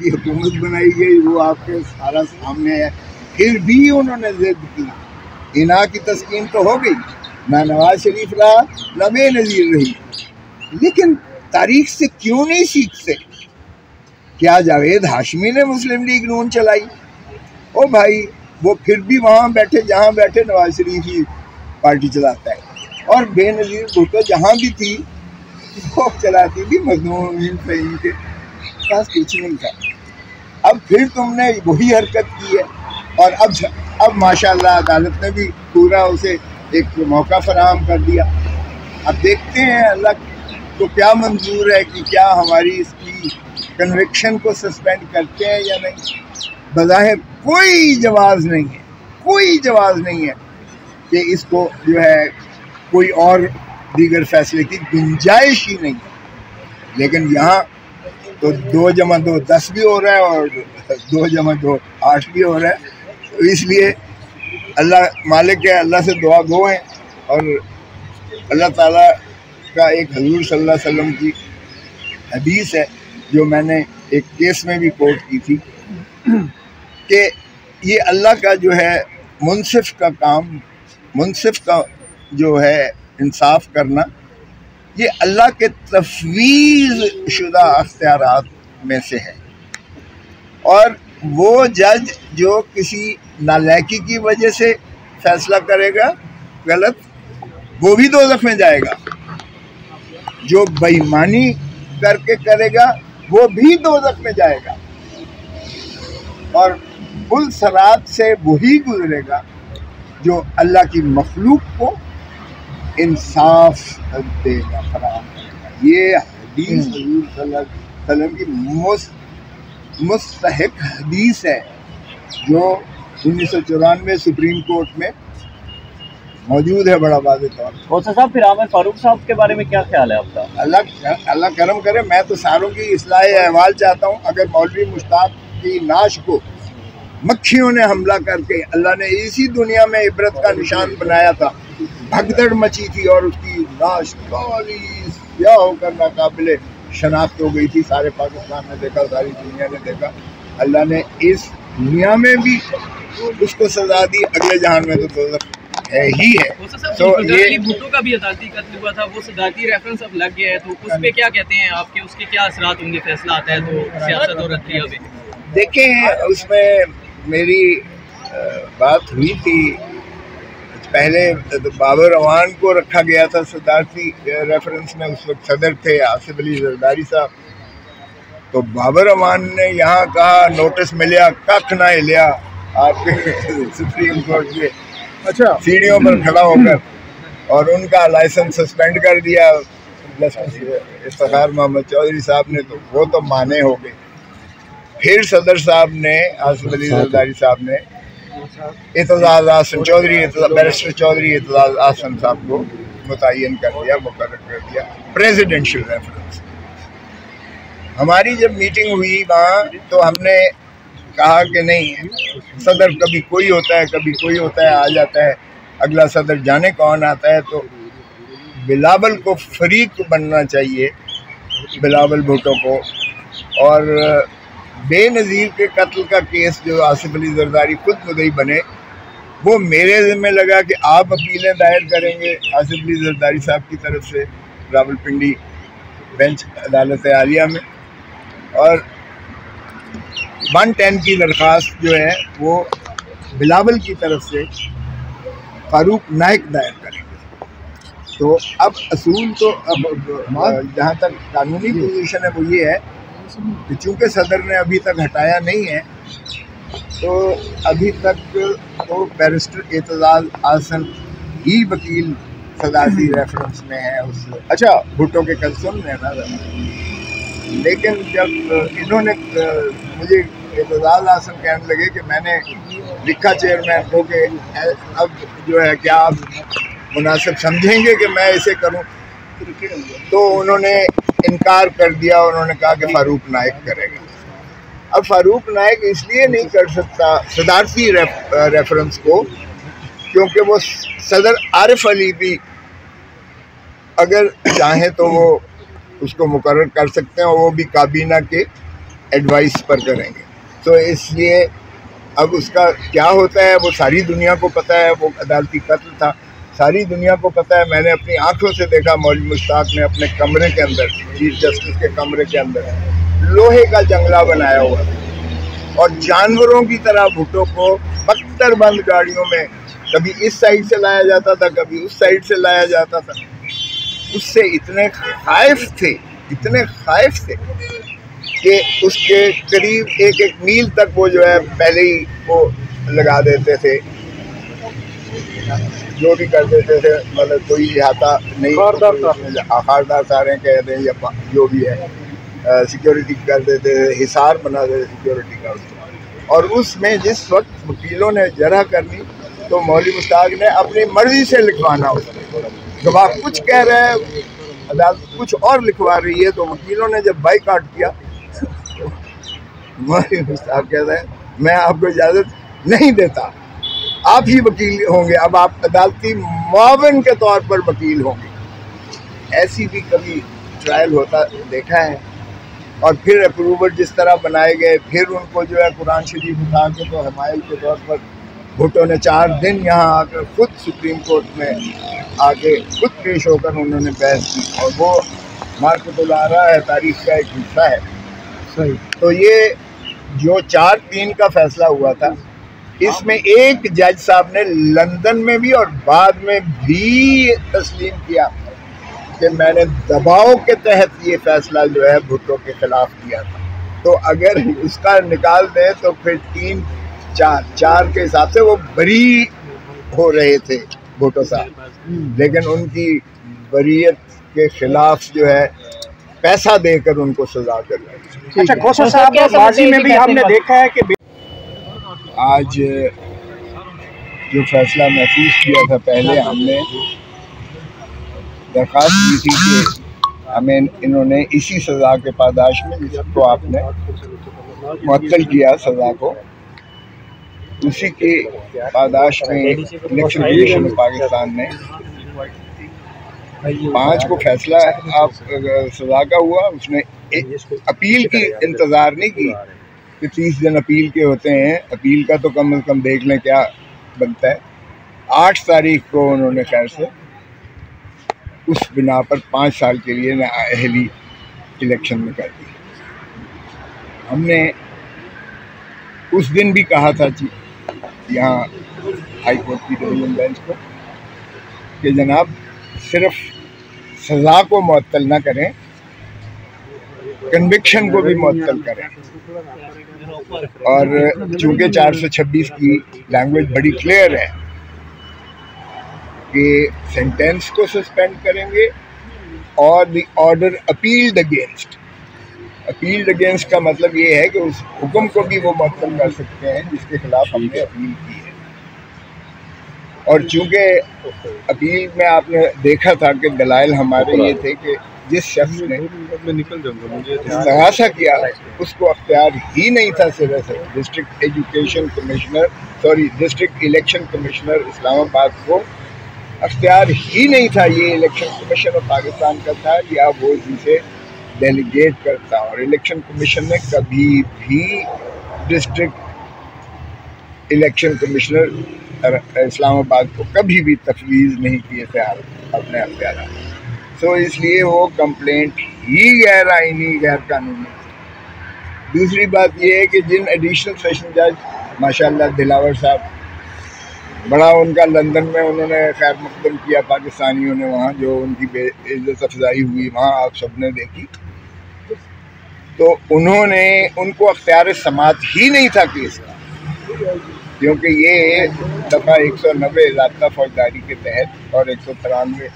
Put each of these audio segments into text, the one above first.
की हुकूमत बनाई गई, वो आपके सारा सामने है। फिर भी उन्होंने जिद की, इना की तस्कीन तो हो गई, ना नवाज शरीफ रहा ना बेनज़ीर रही, लेकिन तारीख से क्यों नहीं सीखते? क्या जावेद हाशमी ने मुस्लिम लीग नून चलाई? ओ भाई, वो फिर भी वहाँ बैठे जहाँ बैठे नवाज शरीफ ही पार्टी चलाता है, और बेनज़ीर भुट्टो जहाँ भी थी वो चलाती थी। मजनून फ़हीम के पास कुछ नहीं था। अब फिर तुमने वही हरकत की है, और अब माशाल्लाह अदालत ने भी पूरा उसे एक मौका फराहम कर दिया। अब देखते हैं अल्लाह को क्या मंजूर है कि क्या हमारी इसकी कन्विक्शन को सस्पेंड करते हैं या नहीं। बज़ाहिर कोई जवाज़ नहीं है, कोई जवाज़ नहीं है कि इसको जो है कोई और दीगर फैसले की गुंजाइश ही नहीं है। लेकिन यहाँ तो 2 जमा 2 10 भी हो रहा है और 2 जमा 2 8 भी हो रहा है। तो इसलिए अल्लाह मालिक है, अल्लाह से दुआ गो हैं, और अल्लाह ताला का एक हजूर सल्लल्लाहु अलैहि वसल्लम की हदीस है जो मैंने एक केस में भी कोट की थी कि ये अल्लाह का जो है मुनसिफ का काम, मुनसिफ का जो है इंसाफ करना, ये अल्लाह के तफवीज़ शुदा अख्तियारात में से है। और वो जज जो किसी नालायकी की वजह से फैसला करेगा गलत, वो भी दोज़ख में जाएगा। जो बेईमानी करके करेगा वो भी दोज़ख में जाएगा। और पुल सरात से वही गुजरेगा जो अल्लाह की मखलूक को इंसाफ देगा, फराहम करेगा। ये हदीस हजूर सल्लल्लाहु अलैहि वसल्लम की मुस्तहिक हदीस है जो 1994 सुप्रीम कोर्ट में मौजूद है बड़ा वाज़ेह तौर पर। खौसा साहब, फिर आमिर फारूक साहब के बारे में क्या ख्याल है आपका? अल्लाह करम करे। मैं तो सारों की इस्लाह अहवाल चाहता हूँ। अगर मौलवी मुश्ताक की नाश को मक्खियों ने हमला करके अल्लाह ने इसी दुनिया में इबरत का निशान बनाया था, भगदड़ मची थी और उसकी नाश काली स्याह होकर नाकाबिले शनाख्त हो गई थी। सारे पाकिस्तान ने देखा, सारी दुनिया ने देखा। अल्लाह ने इस दुनिया में भी उसको सजा दी, अगले जहान में तो दोज़ख है ही है। तो ये भुट्टो का भी अदालती कत्ल हुआ था, वो सदारती रेफरेंस अब लग गया है, तो उस पे क्या कहते हैं आपके, उसके क्या असरात होंगे? फैसला आता है तो सियासत और अदलिया में देखें, उसमें मेरी बात हुई थी पहले। तो बाबर अवान को रखा गया था सदारती रेफरेंस में, उस वक्त सदर थे आसिफ अली जरदारी साहब। तो बाबर अवान ने यहाँ कहा नोटिस मिलिया कख ना लिया आपके सुप्रीम कोर्ट के सीढ़ियों पर खड़ा होकर, और उनका लाइसेंस सस्पेंड कर दिया इफ्तिखार मोहम्मद चौधरी साहब ने। तो वो तो माने हो गए। फिर सदर साहब ने, आसिफ अली जरदारी साहब ने एतजाज़ आसन चौधरी, बैरिस्टर चौधरी एतजाज़ आसन साहब को मुतय्यन कर दिया, मुकर्रर कर दिया प्रेसिडेंशियल रेफरेंस। हमारी जब मीटिंग हुई वहाँ, तो हमने कहा कि नहीं, सदर कभी कोई होता है, कभी कोई होता है, आ जाता है, अगला सदर जाने कौन आता है। तो बिलावल को फरीक बनना चाहिए, बिलावल भुट्टो को। और बेनज़ीर के कत्ल का केस जो आसिफ अली जरदारी खुद मुद्दई बने, वो मेरे ज़िम्मे लगा कि आप अपीलें दायर करेंगे आसिफ अली जरदारी साहब की तरफ से रावलपिंडी बेंच अदालत आलिया में, और 110 की दरख्वास्त जो है वो बिलावल की तरफ से फारूक नाइक दायर करेंगे। तो अब असूल तो अब जहाँ तक कानूनी पोजीशन है वो ये है कि चूँकि सदर ने अभी तक हटाया नहीं है, तो अभी तक तो बैरिस्टर एतजाज़ आसन ही वकील सदारती रेफरेंस में है उस भुट्टो के कंसर्न में ना। लेकिन जब इन्होंने मुझे एतजाज़ आसन कहने लगे कि मैंने लिखा चेयरमैन को कि अब जो है क्या आप मुनासिब समझेंगे कि मैं इसे करूं, तो उन्होंने इनकार कर दिया। उन्होंने कहा कि फारूक नाइक करेगा। अब फारूक नाइक इसलिए नहीं कर सकता सदारती रेफरेंस को, क्योंकि वो सदर आरिफ अली भी अगर चाहें तो वो उसको मुकर्रर कर सकते हैं, और वो भी काबीना के एडवाइस पर करेंगे। तो इसलिए अब उसका क्या होता है वो सारी दुनिया को पता है। वो अदालती कत्ल था, सारी दुनिया को पता है। मैंने अपनी आंखों से देखा, मौलवी मुश्ताक ने अपने कमरे के अंदर, चीफ जस्टिस के कमरे के अंदर लोहे का जंगला बनाया हुआ था और जानवरों की तरह भुट्टो को बख्तर बंद गाड़ियों में कभी इस साइड से लाया जाता था, कभी उस साइड से लाया जाता था। उससे इतने खाइफ थे कि उसके करीब एक मील तक वो जो है पहले ही वो लगा देते थे, जो भी कर देते थे, मतलब कोई इहाता नहीं, आखारदार सारे कह दें या जो भी है, सिक्योरिटी कर देते थे, हिसार बना देते सिक्योरिटी का उसको। और उसमें जिस वक्त वकीलों ने जरा करनी तो मौलवी मुश्ताक ने अपनी मर्जी से लिखवाना, उसमें गवाह कुछ कह रहे हैं, अदालत कुछ और लिखवा रही है। तो वकीलों ने जब बाइकाट किया, मौलवी मुश्ताक कहता है मैं आपको इजाज़त नहीं देता, आप ही वकील होंगे, अब आप अदालती मुआविन के तौर पर वकील होंगे। ऐसी भी कभी ट्रायल होता देखा है। और फिर अप्रूवर जिस तरह बनाए गए, फिर उनको जो है कुरान शरीफ उठा के तो हमायल के तौर पर भुट्टो ने 4 दिन यहाँ आकर खुद सुप्रीम कोर्ट में आके खुद पेश होकर उन्होंने बहस की। और वो मार्केटुल आरा है, तारीख का एक हिस्सा है। सही। तो ये जो 4-3 का फैसला हुआ था, इसमें एक जज साहब ने लंदन में भी और बाद में भी तस्लीम किया कि मैंने दबाव के तहत ये फैसला जो है भुट्टो के खिलाफ किया था। तो अगर उसका निकाल दें तो फिर 3-4 के हिसाब से वो बरी हो रहे थे भुट्टो साहब, लेकिन उनकी बरीयत के खिलाफ जो है पैसा देकर उनको सजा कर रहे। अच्छा खोसा साहब, माजी में भी हमने देखा है कि आज जो फैसला महफूज किया था, पहले हमने दरख्वास्त की थी कि हमें इन्होंने इसी सज़ा के पादाश में जिसको आपने मुअत्तल किया सज़ा को, उसी के पादाश में इलेक्शन कमीशन पाकिस्तान ने 5 को फैसला आप सज़ा का हुआ। उसने अपील की इंतज़ार नहीं की कि 30 दिन अपील के होते हैं, अपील का तो कम से कम देख लें क्या बनता है। 8 तारीख को उन्होंने खैर से उस बिना पर 5 साल के लिए नाअहली इलेक्शन में कर दी। हमने उस दिन भी कहा था जी यहाँ हाई कोर्ट की डिवीजन बेंच को कि जनाब सिर्फ सज़ा को मुअत्तल ना करें, कन्विक्शन को भी मुअत्तल करें। और चूँकि 426 की लैंग्वेज बड़ी क्लियर है कि सेंटेंस को सस्पेंड करेंगे और the order appealed against. Appealed against का मतलब ये है कि उस हुक्म को भी वो मुअत्तल कर सकते हैं जिसके खिलाफ हमने अपील की है। और चूँकि अपील में आपने देखा था कि दलाइल हमारे ये थे कि जिस शख्स ने इस्तिगासा किया उसको अख्तियार ही नहीं था सिरे से। डिस्ट्रिक्ट इलेक्शन कमिश्नर इस्लामाबाद को अख्तियार ही नहीं था। ये इलेक्शन कमीशन ऑफ पाकिस्तान का था या वो जिसे डेलीगेट करता। और इलेक्शन कमीशन ने कभी भी डिस्ट्रिक्ट इलेक्शन कमिश्नर इस्लामाबाद को कभी भी तफवीज़ नहीं किए थे अपने अख्तियार। तो इसलिए वो कंप्लेंट ही गैर आईनी गैर कानूनी। दूसरी बात ये है कि जिन एडिशनल सेशन जज माशाल्लाह दिलावर साहब, बड़ा उनका लंदन में उन्होंने खैर मकदम किया पाकिस्तानियों ने, वहाँ जो उनकी बेइज्जत अफजाई हुई वहाँ आप सब ने देखी। तो उन्होंने उनको अख्तियार समात ही नहीं था केस का, क्योंकि ये दफ़ा 190 ज़ाब्ता फौजदारी के तहत और 193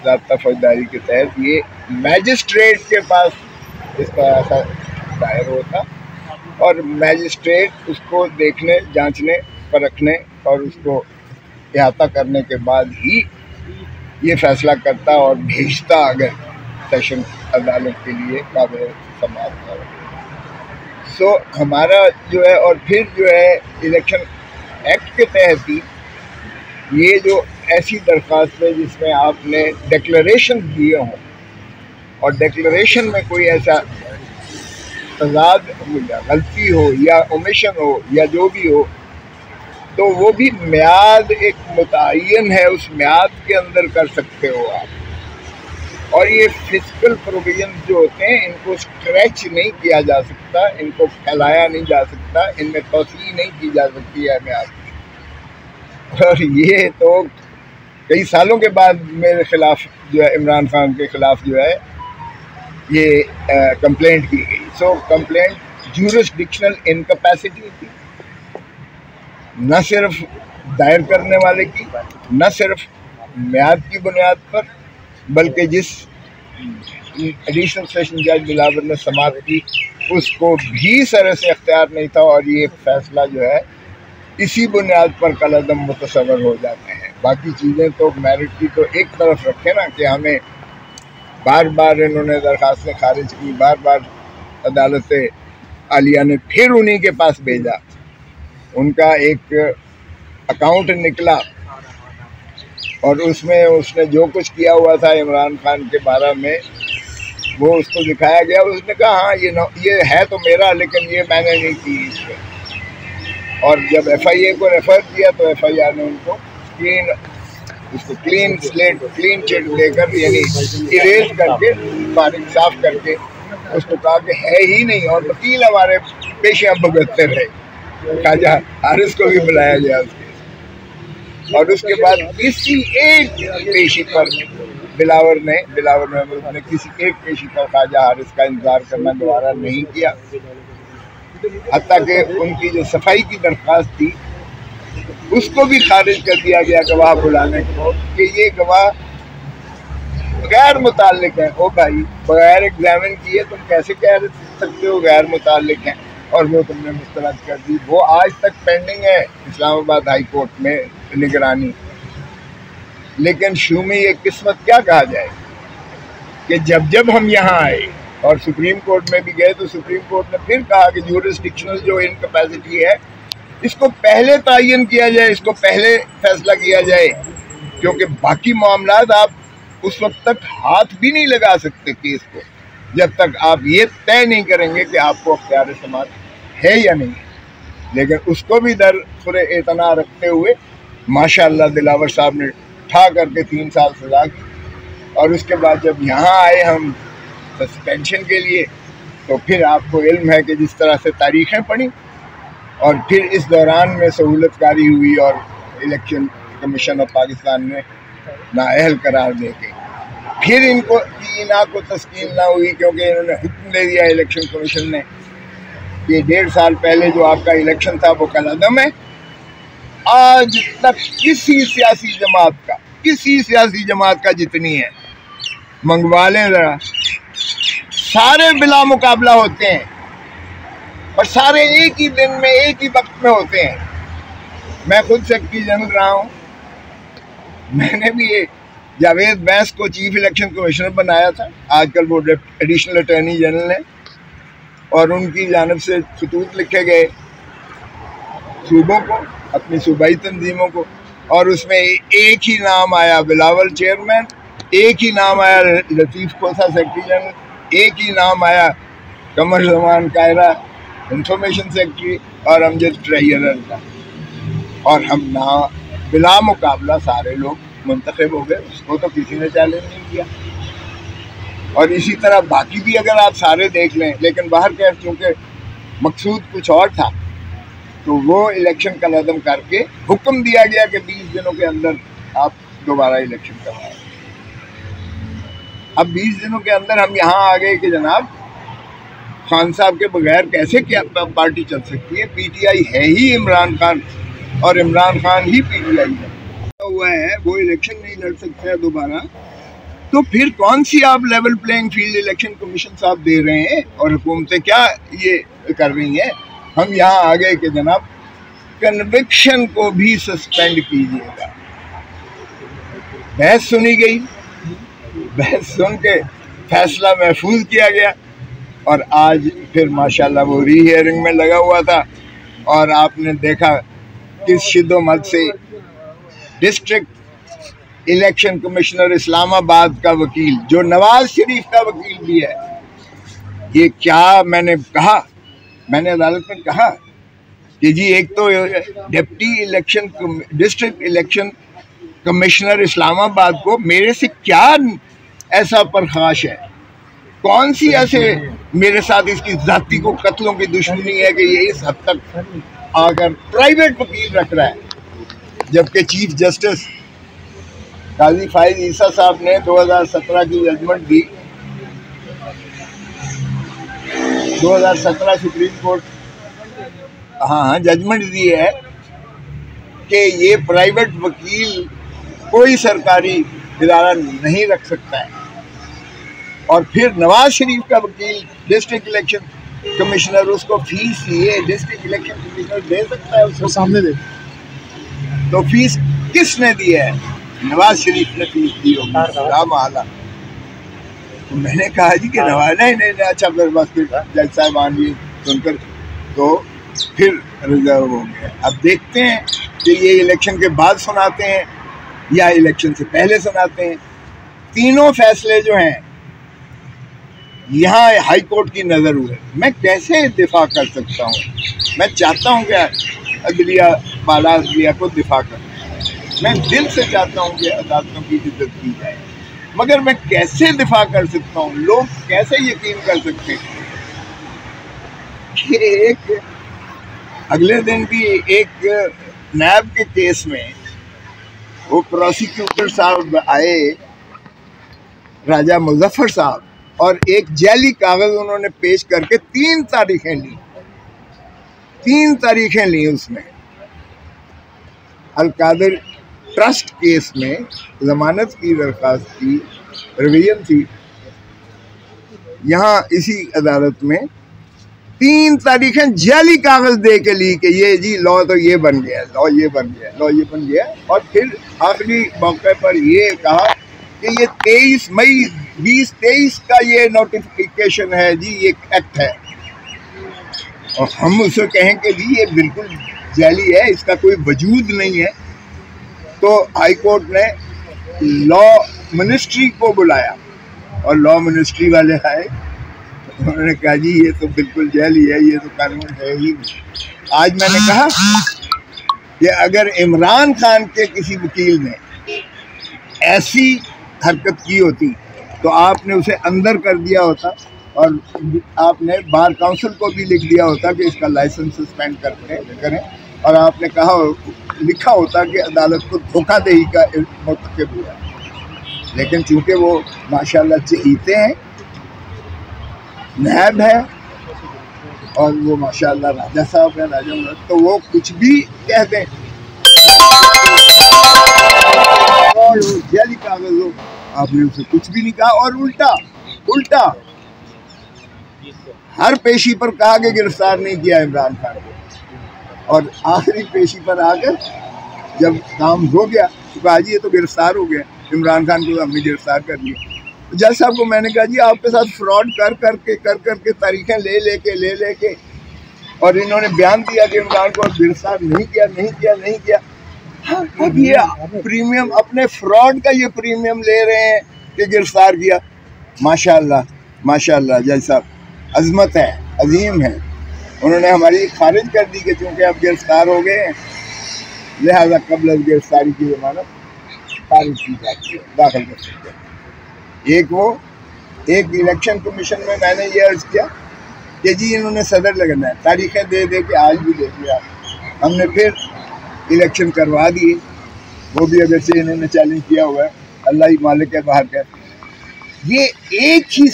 ज़ाब्ता फौजदारी के तहत ये मैजिस्ट्रेट के पास इसका ऐसा दायर होता और मैजिस्ट्रेट उसको देखने, जांचने, परखने और उसको इहाता करने के बाद ही ये फैसला करता और भेजता अगर सेशन अदालत के लिए काबिल समाअत। सो हमारा जो है, और फिर जो है इलेक्शन एक्ट के तहत ही ये जो ऐसी दरख्वास्त है जिसमें आपने डिक्लेरेशन दिए हों और डिक्लेरेशन में कोई ऐसा तजाद हो या गलती हो या ओमिशन हो या जो भी हो, तो वो भी म्याद एक मुतय्यन है, उस म्याद के अंदर कर सकते हो आप। और ये फिजिकल प्रोविजन जो होते हैं इनको स्ट्रेच नहीं किया जा सकता, इनको फैलाया नहीं जा सकता, इनमें तोसी नहीं की जा सकती है म्याद। और ये तो कई सालों के बाद मेरे खिलाफ जो है, इमरान खान के खिलाफ जो है ये कंप्लेंट की गई। सो कंप्लेंट ज्यूरिसडिक्शनल इनकैपेसिटी थी, न सिर्फ दायर करने वाले की, न सिर्फ म्याद की बुनियाद पर, बल्कि जिस एडिशनल सेशन जज बिलावर ने समाप्त की उसको भी सर से अख्तियार नहीं था। और ये फैसला जो है इसी बुनियाद पर कलअदम मुतसव्वर हो जाते हैं। बाकी चीज़ें तो मेरिट की तो एक तरफ रखें ना, कि हमें बार बार इन्होंने दरख्वास्तें खारिज की, बार बार अदालत आलिया ने फिर उन्हीं के पास भेजा, उनका एक अकाउंट निकला और उसमें उसने जो कुछ किया हुआ था इमरान खान के बारे में वो उसको दिखाया गया। उसने कहा हाँ ये है तो मेरा, लेकिन ये मैंने नहीं की इस पर। और जब FIA को रेफ़र किया तो FIR ने उनको क्लीन स्लेट, क्लीन चिट देकर, यानी इरेज करके, फारिग साफ करके उसको कहा कि है ही नहीं। और वकील हमारे पेशियां भुगतते रहे, ख्वाजा हारिस को भी बुलाया गया उसके। और उसके बाद किसी एक पेशी पर बिलावर महमूद ने किसी एक पेशी पर ख्वाजा हारिस का इंतजार करना गवारा नहीं किया, हत्ता कि उनकी जो सफाई की दरख्वास्त थी उसको भी खारिज कर दिया गया गवाह बुलाने को, कि ये गवाह गैर मुताल्लिक हैं। ओ भाई, बगैर एग्जामिन किए तुम कैसे कह सकते हो गैर मुताल्लिक हैं? और वो तुमने मुस्तरद कर दी। वो आज तक पेंडिंग है इस्लामाबाद हाई कोर्ट में निगरानी। लेकिन शुमी एक किस्मत क्या कहा जाए कि जब जब हम यहाँ आए और सुप्रीम कोर्ट में भी गए तो सुप्रीम कोर्ट ने फिर कहा कि ज्यूरिसडिक्शनल जो इनकैपेसिटी है इसको पहले तयन किया जाए, इसको पहले फैसला किया जाए, क्योंकि बाकी मामलात आप उस वक्त तक हाथ भी नहीं लगा सकते केस को जब तक आप ये तय नहीं करेंगे कि आपको अख्तियार समात है या नहीं। लेकिन उसको भी दरखुर एतना रखते हुए माशाअल्लाह दिलावर साहब ने ठा करके 3 साल सजा की। और उसके बाद जब यहाँ आए हम सस्पेंशन के लिए, तो फिर आपको इल्म है कि जिस तरह से तारीखें पढ़ी और फिर इस दौरान में सहूलतकारी हुई और इलेक्शन कमीशन ऑफ पाकिस्तान ने नाअहल करार दे के फिर इनको इना को तस्कीन ना हुई, क्योंकि इन्होंने हुक्म दे दिया इलेक्शन कमीशन ने कि 1.5 साल पहले जो आपका इलेक्शन था वो कलअदम है। आज तक किसी सियासी जमात का जितनी है मंगवा लें ज़रा, सारे बिला मुकाबला होते हैं और सारे एक ही दिन में एक ही वक्त में होते हैं। मैं खुद सेक्रेटरी जनरल रहा हूँ, मैंने भी ये जावेद बैस को चीफ इलेक्शन कमिश्नर बनाया था, आजकल वो एडिशनल अटॉर्नी जनरल है, और उनकी जानिब से खतूत लिखे गए सूबों को, अपनी सूबाई तंजीमों को, और उसमें एक ही नाम आया बिलावल चेयरमैन, एक ही नाम आया लतीफ़ कोसा सेक्रेटरी जनरल, एक ही नाम आया कमर जमान कायरा इंफॉर्मेशन सेक्रेटरी और अमजद ट्रेजरर का। और हम ना बिला मुकाबला सारे लोग मुंतखब हो गए, उसको तो किसी ने चैलेंज नहीं किया। और इसी तरह बाकी भी अगर आप सारे देख लें, लेकिन बाहर के चूँकि मकसूद कुछ और था तो वो इलेक्शन कलअदम करके हुक्म दिया गया कि 20 दिनों के अंदर आप दोबारा इलेक्शन करवाएं। अब 20 दिनों के अंदर हम यहाँ आ गए कि जनाब खान साहब के बगैर कैसे क्या पार्टी चल सकती है? PTI है ही इमरान खान और इमरान खान ही PTI है हुआ है, वो इलेक्शन नहीं लड़ सकते हैं दोबारा। तो फिर कौन सी आप level playing field election commission साहब दे रहे हैं और हुकूमतें क्या ये कर रही हैं? हम यहाँ आ गए कि जनाब कन्विक्शन को भी सस्पेंड कीजिएगा। बहस सुनी गई, बहस सुन के फैसला महफूज किया गया और आज फिर माशाल्लाह वो री हियरिंग में लगा हुआ था। और आपने देखा किस शिद्दत से डिस्ट्रिक्ट इलेक्शन कमिश्नर इस्लामाबाद का वकील, जो नवाज शरीफ का वकील भी है, ये क्या मैंने कहा, मैंने अदालत में कहा कि जी एक तो deputy election district election commissioner Islamabad को मेरे से क्या ऐसा परखाश है, कौन सी ऐसे मेरे साथ इसकी जाति को कत्लों की दुश्मनी है कि ये इस हद तक आकर प्राइवेट वकील रख रहा है, जबकि चीफ जस्टिस काजी फाइज ईसा साहब ने 2017 की जजमेंट दी, 2017 सुप्रीम कोर्ट जजमेंट दी है कि ये प्राइवेट वकील कोई सरकारी इदारा नहीं रख सकता है। और फिर नवाज शरीफ का वकील डिस्ट्रिक्ट इलेक्शन कमिश्नर उसको फीस लिए डिस्ट्रिक्ट इलेक्शन कमिश्नर दे सकता है उसको सामने दे, तो फीस किसने दी है? नवाज शरीफ ने फीस दी होगी। तो मैंने कहा जी कि नवाज नहीं, अच्छा फिर बस फिर जज साहब सुनकर तो फिर रिजर्व हो गया। अब देखते हैं कि ये इलेक्शन के बाद सुनाते हैं या इलेक्शन से पहले सुनाते हैं। तीनों फैसले जो हैं यहाँ हाई कोर्ट की नज़र हुए, मैं कैसे दिफा कर सकता हूँ? मैं चाहता हूँ कि अदलिया बाला अदलिया को दिफा कर, मैं दिल से चाहता हूँ कि अदालतों की इज्जत की जाए, मगर मैं कैसे दिफा कर सकता हूँ? लोग कैसे यकीन कर सकते हैं कि एक अगले दिन भी एक नैब के केस में वो प्रोसिक्यूटर साहब आए, राजा मुजफ्फर साहब, और एक जैली कागज उन्होंने पेश करके 3 तारीखें ली उसमें। अलकादर ट्रस्ट केस में जमानत की दरख्वास्त की रिवीजन थी, यहाँ इसी अदालत में 3 तारीखें जैली कागज दे के ली कि ये जी लॉ तो ये बन गया, लॉ ये बन गया। और फिर आखिरी मौके पर ये कहा कि ये 23 मई 2023 का ये नोटिफिकेशन है जी, ये एक्ट है, और हम उसे कहें कि जी ये बिल्कुल जैली है, इसका कोई वजूद नहीं है। तो हाई कोर्ट ने लॉ मिनिस्ट्री को बुलाया और लॉ मिनिस्ट्री वाले आए, उन्होंने कहा जी ये तो बिल्कुल जैली है, ये तो कानून है ही नहीं। आज मैंने कहा कि अगर इमरान खान के किसी वकील ने ऐसी हरकत की होती तो आपने उसे अंदर कर दिया होता और आपने बार काउंसिल को भी लिख दिया होता कि इसका लाइसेंस सस्पेंड करें, और आपने लिखा होता कि अदालत को धोखाधड़ी का मुर्तकिब हुआ। लेकिन चूंकि वो माशाल्लाह चहीते हैं, नैब है, और वो माशाल्लाह राजा साहब है, तो वो कुछ भी कह दें और जैली कागज हो, आपने उसे कुछ भी नहीं कहा। और उल्टा हर पेशी पर कहा कि गिरफ्तार नहीं किया इमरान खान को, और आखिरी पेशी पर आकर जब काम हो गया तो कहा जी ये तो गिरफ्तार हो गया, इमरान खान को हमने गिरफ्तार कर लिया। तो जज साहब को मैंने कहा जी आपके साथ फ्रॉड कर करके तारीखें ले लेके और इन्होंने बयान दिया कि इमरान को गिरफ्तार नहीं किया। अब ये प्रीमियम, अपने फ्रॉड का ये प्रीमियम ले रहे हैं कि गिरफ्तार किया। माशाल्लाह जज साहब अजमत है, अजीम है। उन्होंने हमारी खारिज कर दी कि चूँकि अब गिरफ्तार हो गए हैं, लिहाजा कब्ल गिरफ्तारी की जमानत खारिज की जाती है, दाखिल कर सकते हैं। एक इलेक्शन कमीशन में मैंने ये अर्ज किया कि जी इन्होंने सदर लगाना है, तारीखें दे के आज भी देख लिया, हमने फिर इलेक्शन करवा दिए, वो भी अगर से इन्होंने चैलेंज किया हुआ है, अल्लाह ही मालिक है बाहर का। ये एक ही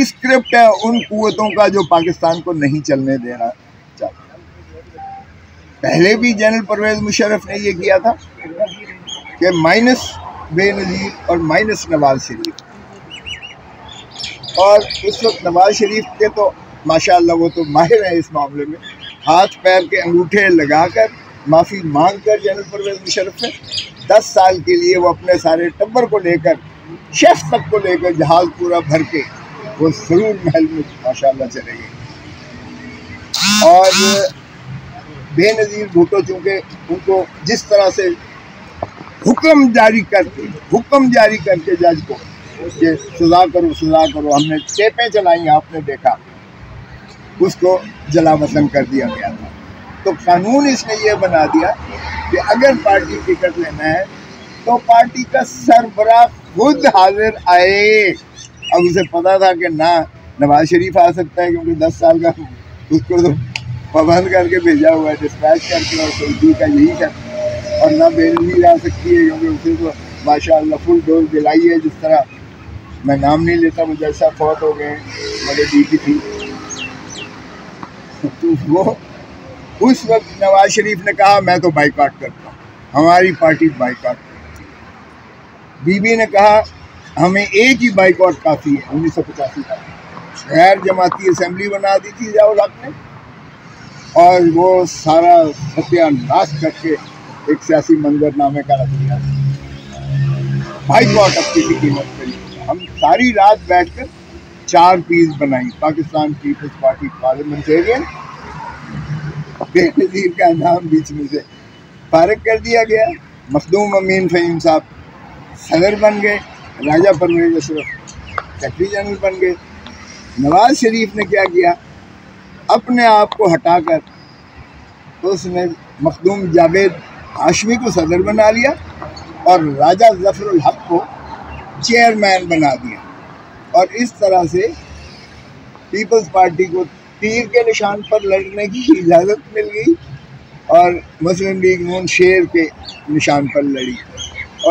स्क्रिप्ट है उन कुव्वतों का जो पाकिस्तान को नहीं चलने देना चाहता। पहले भी जनरल परवेज मुशर्रफ ने ये किया था कि माइनस बेनज़ीर और माइनस नवाज शरीफ, और उस वक्त नवाज शरीफ के तो माशाअल्लाह वो तो माहिर है इस मामले में, हाथ पैर के अंगूठे लगाकर माफ़ी मांग कर जनरल परवेज मुशर्रफ ने 10 साल के लिए वो अपने सारे टब्बर को लेकर, शेफ तक को लेकर जहाज़ पूरा भर के वो सरूर महल में माशाअल्लाह चले गए। और बेनज़ीर भुट्टो चूँकि उनको जिस तरह से हुक्म जारी करके जज को कि सजा करो, हमने टेपें चलाई, आपने देखा, उसको जला वतन कर दिया गया था। तो कानून इसने ये बना दिया कि अगर पार्टी टिकट लेना है तो पार्टी का सरबराह खुद हाजिर आए। अब उसे पता था कि ना नवाज शरीफ आ सकता है, क्योंकि 10 साल का उसको तो पाबंद करके भेजा हुआ है, डिस्पैच करके, और सऊदी का यही है, और ना बेनज़ीर आ सकती है, क्योंकि उसे तो माशाअल्लाह फुल डोज दिलाई है। जिस तरह मैं नाम नहीं लेता, मुझे ऐसा फौत हो गए, मेरे बीवी थी, तो वो उस वक्त नवाज शरीफ ने कहा मैं तो बाइकआउट करता हूँ, हमारी पार्टी बाइकआउट करती है। बीबी ने कहा हमें एक ही बाइकआउट काफ़ी है। 1985 का गैर जमाती असेंबली बना दी थी ज़ियाउल हक ने, और वो सारा सत्यानाश करके एक सियासी मंजरनामे का रख दिया। बाइकआउट अब किसी कीमत पर नहीं। हम सारी रात बैठकर 4 पीस बनाई, पाकिस्तान पीपल्स पार्टी पार्लियामेंटेरियन, बेनज़ीर का नाम बीच में से फारिग कर दिया गया। मखदूम अमीन फ़हीम साहब सदर बन गए, राजा परवेज़ अशरफ सेक्रेटरी जनरल बन गए। नवाज शरीफ ने क्या किया, अपने आप को हटाकर उसने मखदूम जावेद हाशमी को सदर बना लिया और राजा ज़फ़रुल हक को चेयरमैन बना दिया। और इस तरह से पीपल्स पार्टी को तीर के निशान पर लड़ने की इजाज़त मिल गई और मुस्लिम लीग नून शेर के निशान पर लड़ी।